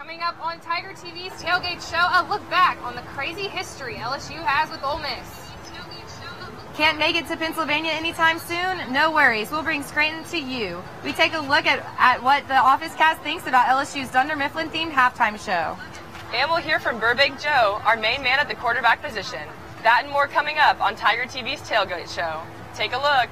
Coming up on Tiger TV's Tailgate Show, a look back on the crazy history LSU has with Ole Miss. Can't make it to Pennsylvania anytime soon? No worries, we'll bring Scranton to you. We take a look at what the Office cast thinks about LSU's Dunder Mifflin themed halftime show. And we'll hear from Burbank Joe, our main man at the quarterback position. That and more coming up on Tiger TV's Tailgate Show. Take a look.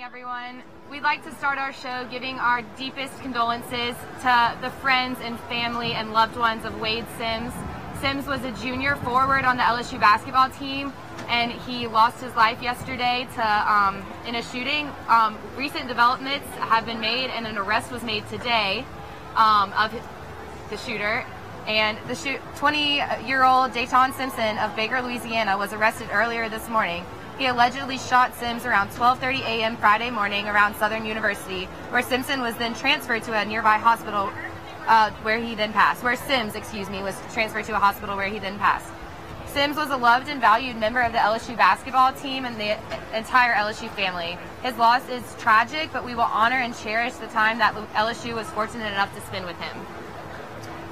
Everyone, we'd like to start our show giving our deepest condolences to the friends and family and loved ones of Wade Sims. Sims was a junior forward on the LSU basketball team, and he lost his life yesterday in a shooting. Recent developments have been made, and an arrest was made today of the shooter. And the 20-year-old Dayton Simpson of Baker, Louisiana, was arrested earlier this morning. He allegedly shot Sims around 12:30 a.m. Friday morning around Southern University, where Simpson was then transferred to a nearby hospital where Sims was transferred to a hospital where he then passed. Sims was a loved and valued member of the LSU basketball team and the entire LSU family. His loss is tragic, but we will honor and cherish the time that LSU was fortunate enough to spend with him.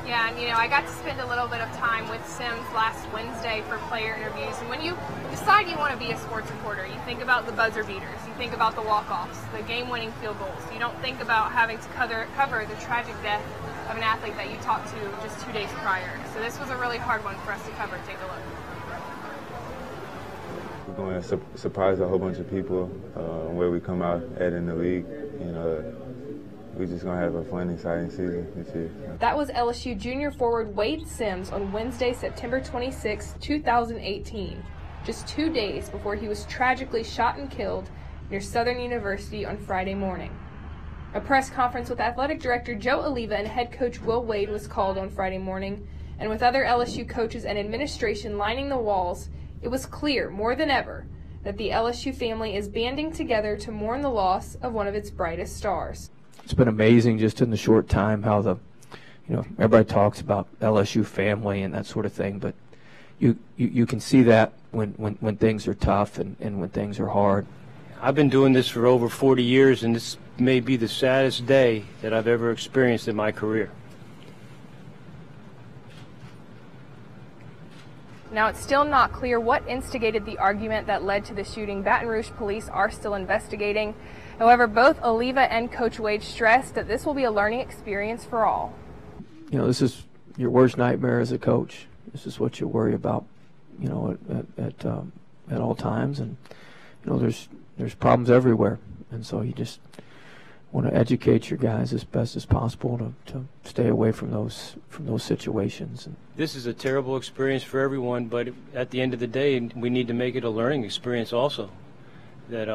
Yeah, and I got to spend a little bit of time with Sims last Wednesday for player interviews. And when you decide you want to be a sports reporter, you think about the buzzer beaters, you think about the walk-offs, the game-winning field goals. You don't think about having to cover the tragic death of an athlete that you talked to just 2 days prior. So this was a really hard one for us to cover. Take a look. We're going to surprise a whole bunch of people where we come out at in the league. We're just going to have a fun, exciting season this year. That was LSU junior forward Wade Sims on Wednesday, September 26, 2018, just 2 days before he was tragically shot and killed near Southern University on Friday morning. A press conference with athletic director Joe Oliva and head coach Will Wade was called on Friday morning, and with other LSU coaches and administration lining the walls, it was clear more than ever that the LSU family is banding together to mourn the loss of one of its brightest stars. It's been amazing just in the short time how everybody talks about LSU family and that sort of thing, but you can see that when things are tough and when things are hard. I've been doing this for over 40 years, and this may be the saddest day that I've ever experienced in my career. Now, it's still not clear what instigated the argument that led to the shooting. Baton Rouge police are still investigating. However, both Oliva and Coach Wade stressed that this will be a learning experience for all. This is your worst nightmare as a coach. This is what you worry about, at all times. And, there's problems everywhere. And so you just want to educate your guys as best as possible to stay away from those situations. This is a terrible experience for everyone, but at the end of the day, we need to make it a learning experience also. That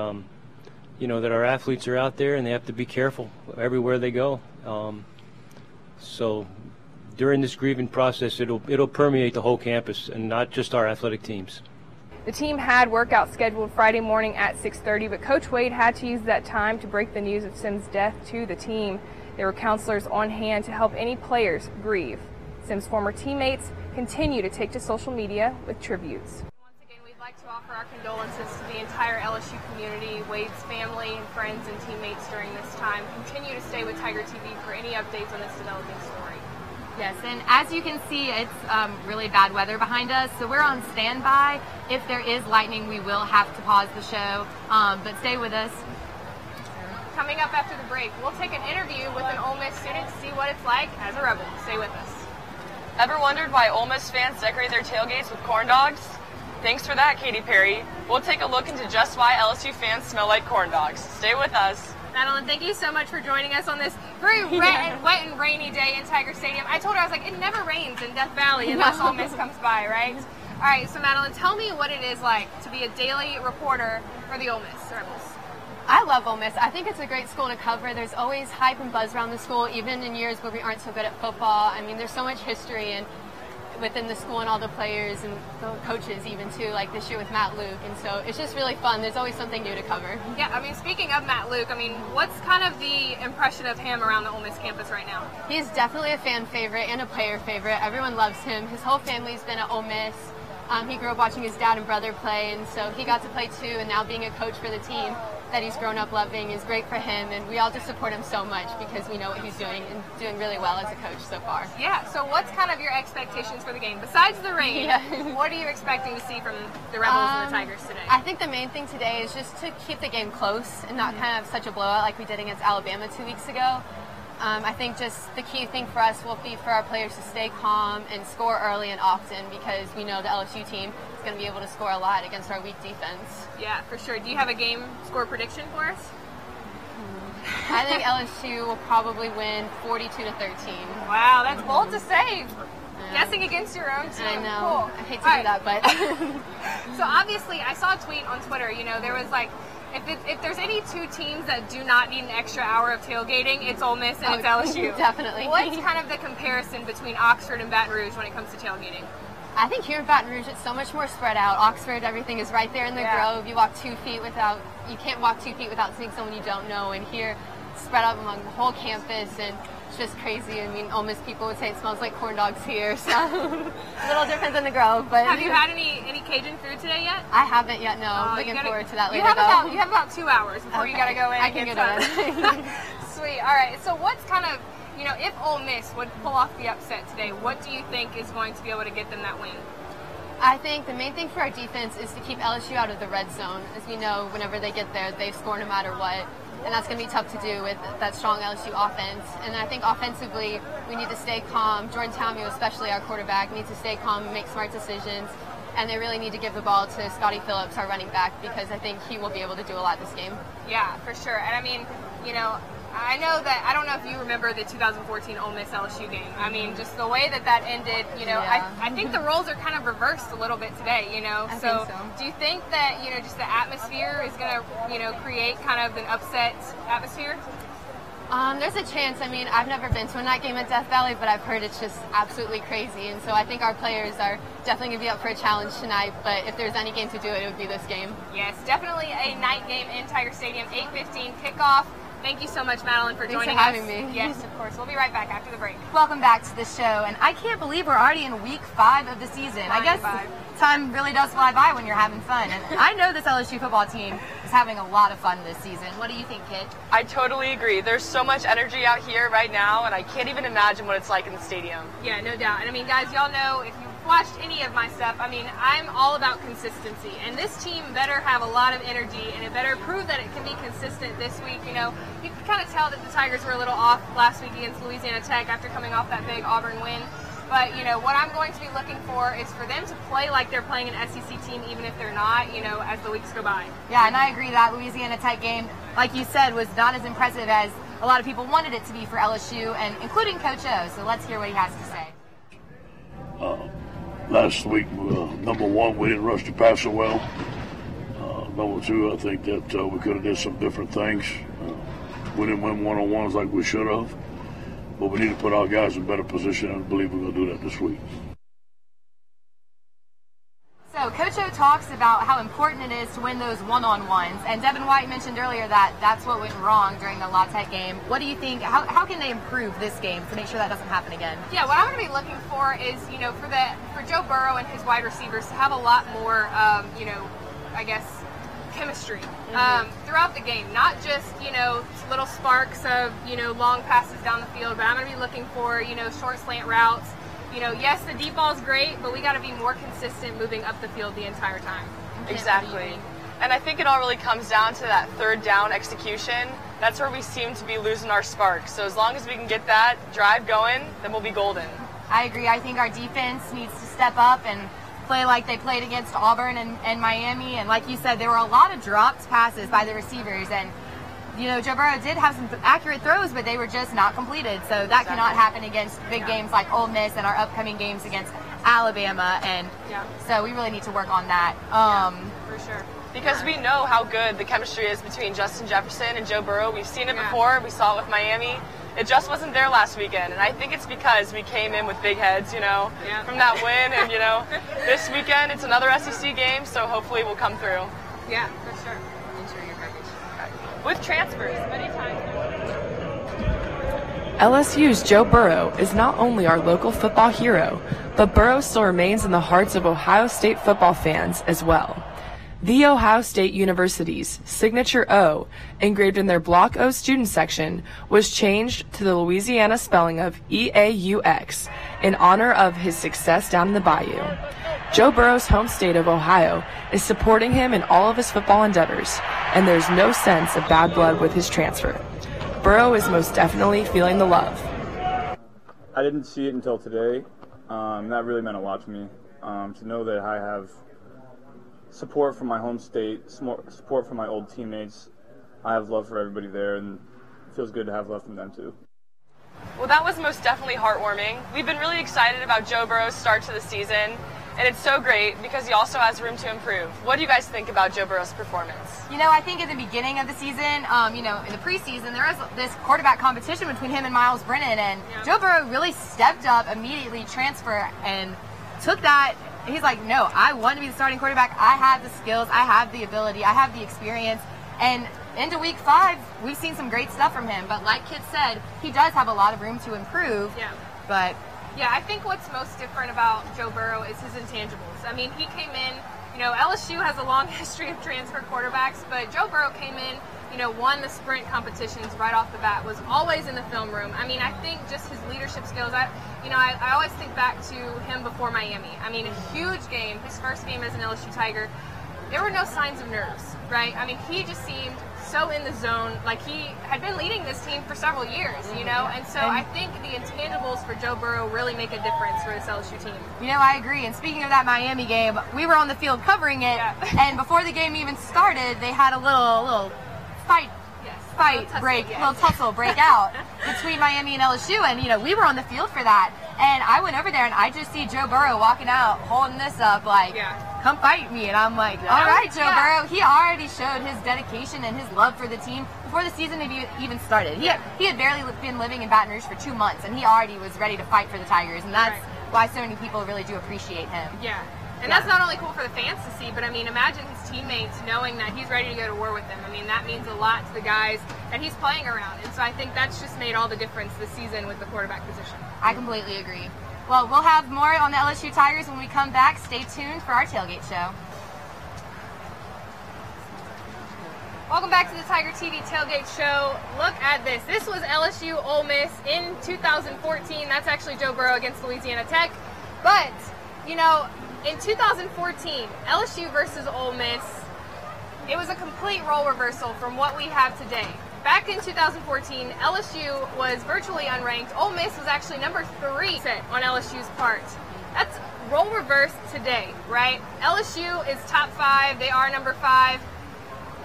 that our athletes are out there and they have to be careful everywhere they go. So during this grieving process, it'll permeate the whole campus and not just our athletic teams. The team had workouts scheduled Friday morning at 6:30, but Coach Wade had to use that time to break the news of Sims' death to the team. There were counselors on hand to help any players grieve. Sims' former teammates continue to take to social media with tributes. Once again, we'd like to offer our condolences to the entire LSU community, Wade's family and friends and teammates during this time. Continue to stay with Tiger TV for any updates on this developing story. Yes, and as you can see, it's really bad weather behind us, so we're on standby. If there is lightning, we will have to pause the show, but stay with us. Coming up after the break, we'll take an interview with an Ole Miss student to see what it's like as a Rebel. Stay with us. Ever wondered why Ole Miss fans decorate their tailgates with corn dogs? Thanks for that, Katy Perry. We'll take a look into just why LSU fans smell like corn dogs. Stay with us. Madeline, thank you so much for joining us on this very wet and rainy day in Tiger Stadium. I told her, I was like, it never rains in Death Valley unless Ole Miss comes by, right? All right, so Madeline, tell me what it is like to be a daily reporter for the Ole Miss Rebels. I love Ole Miss. I think it's a great school to cover. There's always hype and buzz around the school, even in years where we aren't so good at football. I mean, there's so much history, and within the school and all the players and the coaches even too, like this year with Matt Luke. And so it's just really fun. There's always something new to cover. Yeah, I mean, speaking of Matt Luke, I mean, what's kind of the impression of him around the Ole Miss campus right now? He's definitely a fan favorite and a player favorite. Everyone loves him. His whole family's been at Ole Miss. He grew up watching his dad and brother play, and so he got to play too, and now being a coach for the team that he's grown up loving is great for him, and we all just support him so much because we know what he's doing and doing really well as a coach so far. Yeah, so what's kind of your expectations for the game? Besides the rain, what are you expecting to see from the Rebels and the Tigers today? I think the main thing today is just to keep the game close and not kind of such a blowout like we did against Alabama 2 weeks ago. I think just the key thing for us will be for our players to stay calm and score early and often, because we know the LSU team is going to be able to score a lot against our weak defense. Yeah, for sure. Do you have a game score prediction for us? I think LSU will probably win 42-13. Wow, that's bold to say. Guessing against your own team. I know. Cool. I hate to do that, but. So obviously, I saw a tweet on Twitter. You know, there was like, if there's any two teams that do not need an extra hour of tailgating, it's Ole Miss and it's LSU. Definitely. What's kind of the comparison between Oxford and Baton Rouge when it comes to tailgating? I think here in Baton Rouge, it's so much more spread out. Oxford, everything is right there in the grove. You walk 2 feet without, you can't walk 2 feet without seeing someone you don't know. And here, spread out among the whole campus, and it's just crazy. I mean, Ole Miss people would say it smells like corn dogs here, so a little different than the Grove. But have you had any Cajun food today yet? I haven't yet. No, looking forward to that later. You have about 2 hours before you got to go in. I can get in. Sweet. All right. So what's kind of, you know, if Ole Miss would pull off the upset today, what do you think is going to be able to get them that win? I think the main thing for our defense is to keep LSU out of the red zone. As we know, whenever they get there, they score no matter what. And that's going to be tough to do with that strong LSU offense. And I think offensively, we need to stay calm. Jordan Talmud, especially our quarterback, needs to stay calm and make smart decisions. And they really need to give the ball to Scotty Phillips, our running back, because I think he will be able to do a lot this game. Yeah, for sure. And I mean, you know, I know that, I don't know if you remember the 2014 Ole Miss LSU game. I mean, just the way that ended, you know, I think the roles are kind of reversed a little bit today, you know. I think so. Do you think that, you know, just the atmosphere is going to, you know, create kind of an upset atmosphere? There's a chance. I mean, I've never been to a night game at Death Valley, but I've heard it's just absolutely crazy. And so I think our players are definitely going to be up for a challenge tonight. But if there's any game to do it, it would be this game. Yes, definitely a night game in Tiger Stadium, 8:15 kickoff. Thank you so much, Madeline, for joining us. Thanks for having me. Yes, of course. We'll be right back after the break. Welcome back to the show, and I can't believe we're already in week 5 of the season. I guess time really does fly by when you're having fun, and I know this LSU football team is having a lot of fun this season. What do you think, Kit? I totally agree. There's so much energy out here right now, and I can't even imagine what it's like in the stadium. Yeah, no doubt. And I mean, guys, y'all know, if you've watched any of my stuff, I mean, I'm all about consistency, and this team better have a lot of energy, and it better prove that it can be consistent this week. You know, you can kind of tell that the Tigers were a little off last week against Louisiana Tech after coming off that big Auburn win. But, you know, what I'm going to be looking for is for them to play like they're playing an SEC team, even if they're not, you know, as the weeks go by. Yeah, and I agree that Louisiana Tech game, like you said, was not as impressive as a lot of people wanted it to be for LSU, and including Coach O. So let's hear what he has to say. Last week, number one, we didn't rush the passer well. Number two, I think that we could have did some different things. We didn't win one-on-ones like we should have, but we need to put our guys in better position, and I believe we're going to do that this week. So Coach O talks about how important it is to win those one-on-ones, and Devin White mentioned earlier that that's what went wrong during the La Tech game. What do you think? How can they improve this game to make sure that doesn't happen again? Yeah, what I'm going to be looking for is, you know, for Joe Burrow and his wide receivers to have a lot more, you know, I guess, chemistry throughout the game, not just, you know, little sparks of, you know, long passes down the field, but I'm going to be looking for, you know, short slant routes. You know, yes, the deep ball's great, but we got to be more consistent moving up the field the entire time. Exactly. And I think it all really comes down to that third down execution. That's where we seem to be losing our spark. So as long as we can get that drive going, then we'll be golden. I agree. I think our defense needs to step up and play like they played against Auburn and Miami. And like you said, there were a lot of dropped passes by the receivers. And, you know, Joe Burrow did have some accurate throws, but they were just not completed. So that cannot happen against big games like Ole Miss and our upcoming games against Alabama. And so we really need to work on that. For sure. Because we know how good the chemistry is between Justin Jefferson and Joe Burrow. We've seen it before. We saw it with Miami. It just wasn't there last weekend, and I think it's because we came in with big heads, from that win, and this weekend it's another SEC game, so hopefully we'll come through. Yeah, for sure. Ensure your package. With transfers, many times. LSU's Joe Burrow is not only our local football hero, but Burrows still remains in the hearts of Ohio State football fans as well. The Ohio State University's signature O, engraved in their Block O student section, was changed to the Louisiana spelling of EAUX in honor of his success down in the Bayou. Joe Burrow's home state of Ohio is supporting him in all of his football endeavors, and there's no sense of bad blood with his transfer. Burrow is most definitely feeling the love. I didn't see it until today. That really meant a lot to me. To know that I have support from my home state, support from my old teammates. I have love for everybody there, and it feels good to have love from them too. Well, that was most definitely heartwarming. We've been really excited about Joe Burrow's start to the season, and it's so great because he also has room to improve. What do you guys think about Joe Burrow's performance? I think at the beginning of the season, in the preseason, there was this quarterback competition between him and Miles Brennan, and Joe Burrow really stepped up, immediately transferred, and took that. He's like, no, I want to be the starting quarterback. I have the skills. I have the ability. I have the experience. And into week 5, we've seen some great stuff from him. But like Kit said, he does have a lot of room to improve. Yeah. But yeah, I think what's most different about Joe Burrow is his intangibles. I mean, he came in, LSU has a long history of transfer quarterbacks, but Joe Burrow came in, won the sprint competitions right off the bat, was always in the film room. I mean, I think just his leadership skills, I always think back to him before Miami. I mean, a huge game, his first game as an LSU Tiger. There were no signs of nerves, right? I mean, he just seemed so in the zone, like he had been leading this team for several years, And so I think the intangibles for Joe Burrow really make a difference for this LSU team. I agree. And speaking of that Miami game, we were on the field covering it, and before the game even started, they had a little tussle break out between Miami and LSU, and we were on the field for that, and I went over there and I just see Joe Burrow walking out holding this up like, come fight me, and I'm like, all right, Joe Burrow. He already showed his dedication and his love for the team before the season even started. He had barely been living in Baton Rouge for 2 months, and he already was ready to fight for the Tigers, and that's why so many people really do appreciate him. Yeah. And that's not only cool for the fans to see, but I mean, imagine his teammates knowing that he's ready to go to war with them. I mean, that means a lot to the guys that he's playing around. And so I think that's just made all the difference this season with the quarterback position. I completely agree. Well, we'll have more on the LSU Tigers when we come back. Stay tuned for our Tailgate show. Welcome back to the Tiger TV Tailgate Show. Look at this. This was LSU Ole Miss in 2014. That's actually Joe Burrow against Louisiana Tech. But, in 2014, LSU versus Ole Miss, it was a complete role reversal from what we have today. Back in 2014, LSU was virtually unranked. Ole Miss was actually number 3 on LSU's part. That's role reversed today, right? LSU is top 5. They are number 5.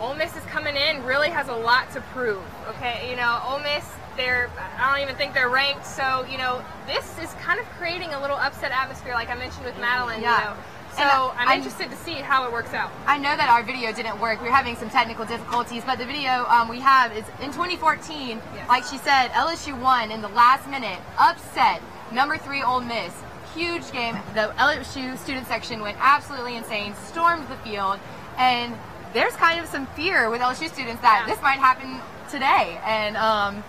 Ole Miss is coming in, really has a lot to prove, okay? Ole Miss, I don't even think they're ranked, so, this is kind of creating a little upset atmosphere, like I mentioned with Madeline, So I'm interested to see how it works out. I know that our video didn't work. We're having some technical difficulties, but the video we have is in 2014, like she said, LSU won in the last minute, upset, number 3 Ole Miss. Huge game. The LSU student section went absolutely insane, stormed the field, and there's kind of some fear with LSU students that this might happen today. And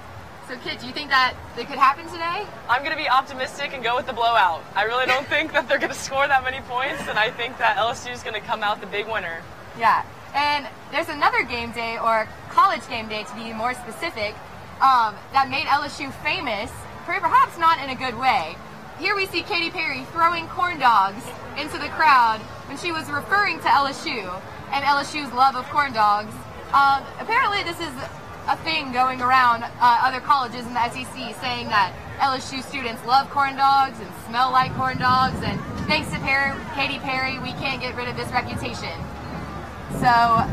so, Kit, do you think that it could happen today? I'm going to be optimistic and go with the blowout. I really don't think that they're going to score that many points, and I think that LSU is going to come out the big winner. Yeah, and there's another game day, or college game day to be more specific, that made LSU famous, perhaps not in a good way. Here we see Katy Perry throwing corn dogs into the crowd when she was referring to LSU and LSU's love of corn dogs. Apparently this is a thing going around other colleges in the SEC, saying that LSU students love corn dogs and smell like corn dogs, and thanks to Katy Perry, we can't get rid of this reputation. So,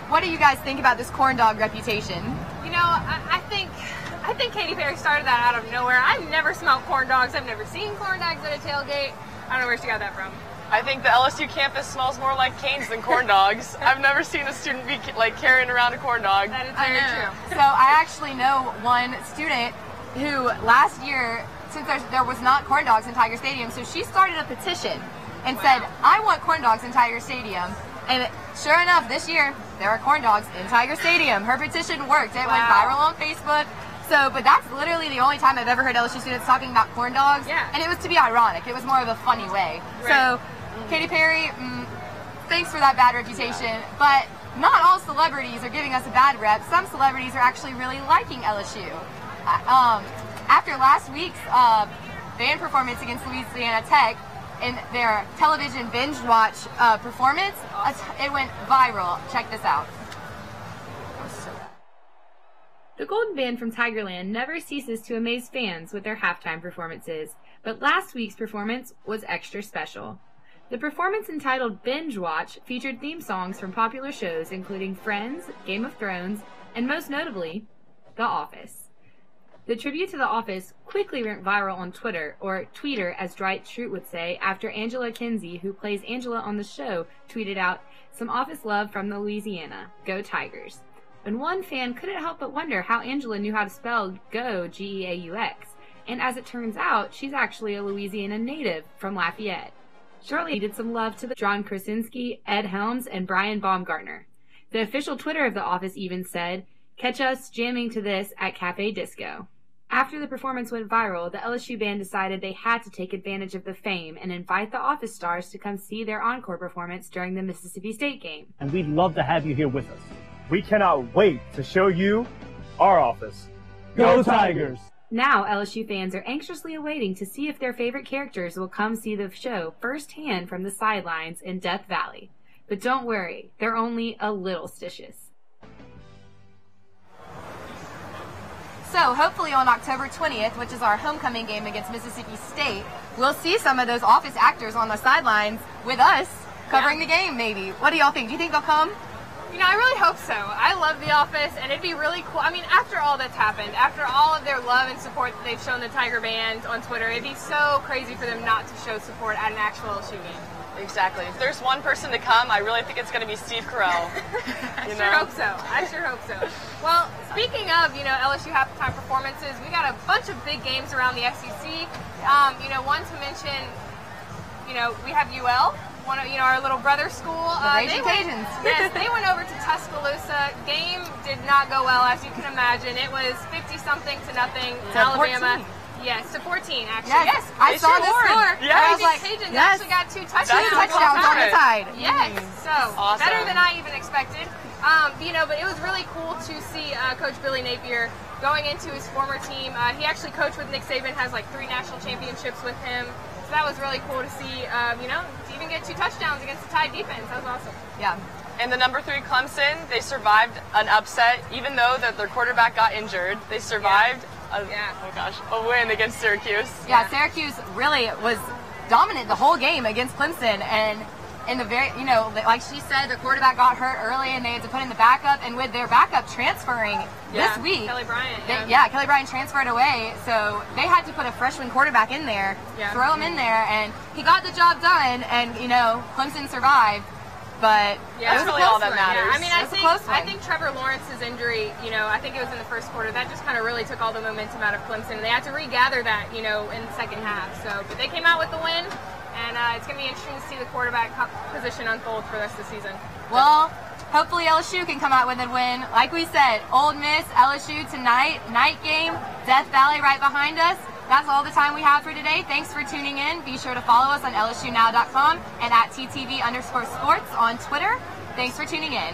what do you guys think about this corn dog reputation? I think Katy Perry started that out of nowhere. I've never smelled corn dogs. I've never seen corn dogs at a tailgate. I don't know where she got that from. I think the LSU campus smells more like canes than corn dogs. I've never seen a student be like carrying around a corn dog. That is very true. So I actually know one student who last year, since there was not corn dogs in Tiger Stadium, so she started a petition and said, I want corn dogs in Tiger Stadium. And sure enough, this year, there are corn dogs in Tiger Stadium. Her petition worked. It went viral on Facebook. So, but that's literally the only time I've ever heard LSU students talking about corn dogs. Yeah. And it was to be ironic. It was more of a funny way. Right. So, Katy Perry, thanks for that bad reputation. But not all celebrities are giving us a bad rep. Some celebrities are actually really liking LSU. After last week's band performance against Louisiana Tech, in their television binge watch performance, it went viral. Check this out. The Golden Band from Tigerland never ceases to amaze fans with their halftime performances, but last week's performance was extra special. The performance, entitled Binge Watch, featured theme songs from popular shows including Friends, Game of Thrones, and most notably, The Office. The tribute to The Office quickly went viral on Twitter, or Tweeter as Dwight Schrute would say, after Angela Kinsey, who plays Angela on the show, tweeted out, "Some Office love from the Louisiana. Go Tigers." And one fan couldn't help but wonder how Angela knew how to spell go, G-E-A-U-X. And as it turns out, she's actually a Louisiana native from Lafayette. Shortly, he did some love to John Krasinski, Ed Helms, and Brian Baumgartner. The official Twitter of The Office even said, "Catch us jamming to this at Cafe Disco." After the performance went viral, the LSU band decided they had to take advantage of the fame and invite the Office stars to come see their encore performance during the Mississippi State game. And we'd love to have you here with us. We cannot wait to show you our Office. Go Tigers! Now, LSU fans are anxiously awaiting to see if their favorite characters will come see the show firsthand from the sidelines in Death Valley. But don't worry, they're only a little stitious. So hopefully on October 20th, which is our homecoming game against Mississippi State, we'll see some of those Office actors on the sidelines with us covering the game maybe. What do y'all think? Do you think they'll come? You know, I really hope so. I love The Office, and it'd be really cool. I mean, after all that's happened, after all of their love and support that they've shown the Tiger Band on Twitter, it'd be so crazy for them not to show support at an actual LSU game. Exactly. If there's one person to come, I really think it's going to be Steve Carell. I sure hope so. Well, speaking of, LSU halftime performances, we got a bunch of big games around the SEC. One to mention, we have UL. One of our little brother school. The Cajuns. Yes, they went over to Tuscaloosa. Game did not go well, as you can imagine. It was 50-something to nothing. Alabama. 14. Yes, to 14 actually. Yes, I saw the score. Yeah, I was like, Cajuns actually got two touchdowns. Two touchdowns on the Tide. Yes, so awesome. better than I even expected. But it was really cool to see Coach Billy Napier going into his former team. He actually coached with Nick Saban, has like 3 national championships with him. So that was really cool to see, to even get 2 touchdowns against the Tide defense. That was awesome. Yeah. And the number 3 Clemson, they survived an upset, even though their quarterback got injured. They survived a win against Syracuse. Yeah, Syracuse really was dominant the whole game against Clemson, and in the very, like she said, the quarterback got hurt early, and they had to put in the backup. And with their backup transferring this week, Kelly Bryant. Kelly Bryant transferred away, so they had to put a freshman quarterback in there, throw him in there, and he got the job done. And Clemson survived. But that's really all that matters. Yeah. I mean, I think Trevor Lawrence's injury, I think it was in the first quarter, that just kind of really took all the momentum out of Clemson. And they had to regather that, in the second half. So, but they came out with the win, and it's going to be interesting to see the quarterback position unfold for the rest of the season. Well, hopefully LSU can come out with a win. Like we said, Ole Miss, LSU tonight, night game, Death Valley right behind us. That's all the time we have for today. Thanks for tuning in. Be sure to follow us on LSUnow.com and at TTV_sports on Twitter. Thanks for tuning in.